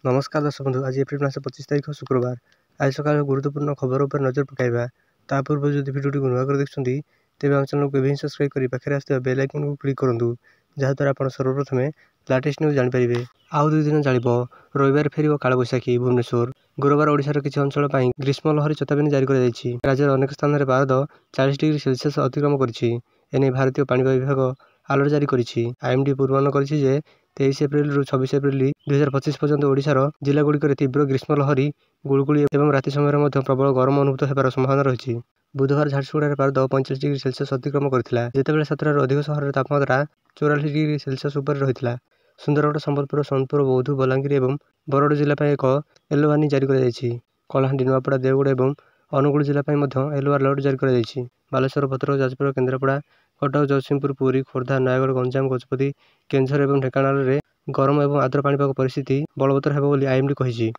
नमस्कार दर्शक बंधु, आज एप्रिल मास 25 तारिख शुक्रवार। आज सकाल गुरुत्वपूर्ण खबर पर नजर पकाइबा। ता पूर्व जदि भिडियोटी नुआ कर देखुछंती तेबे हम चैनल को एबे सब्सक्राइब करी पाखरे आस्ते बेल आइकन को क्लिक करंतु, जहा द्वारा आपण सर्वप्रथमे लेटेस्ट न्यूज जानि परिबे। आउ 2 दिन जालिबो रविवार फेरिबो कालबैशाखी भुवनेश्वर। गुरुवार ओडिशार किछि अंचल पई ग्रीष्म लहरी चेतावनी जारी कर दैछि। राज्यर अनेक स्थान रे पारद 40 डिग्री सेल्सियस अतिक्रम करिछि। एने भारतीय पाणिपाग विभाग अलर्ट जारी करिछि। आईएमडी पूर्वानुमान करिछि जे 23 एप्रिल रु 26 एप्रिल 2025 पर्यंत ओडिशार जिला गुड़िकर तीव्र ग्रीष्म लहरी गुलगुली एवं राति समय प्रबल गरम अनुभूत होबार संभावना रही। बुधवार झारसुगुड़ा पारद 45 डिग्री सेल्सियस अतिक्रम करथिला, जेतेबेले सातटार अधिक सहर तापमात्रा 44 डिग्री सेल्सियस उपर रहिथिला। सुंदरगढ़, संबलपुर, सोनपुर, बौद्ध, बलांगीर एवं बरगड़ जिला एक येलो वार्निंग जारी कर ଯାଇଛି। कलाहांडी, नुआपड़ा, देवगड़ एवं अनुगुल जिला येलो अलर्ट जारी कर ଯାଇଛି। बालेश्वर, भद्रक, जाजपुर, केन्द्रापड़ा, कटक, जगतसिंहपुर, पुरी, खोर्धा, नयागढ़, गंजाम, गजपति, केन्दुझर एवं ढेंकानाल रे गरम एवं आर्द्र पाणीपाग परिस्थिति बलवत्तर हेबो बोली आईएमडी कहिछि।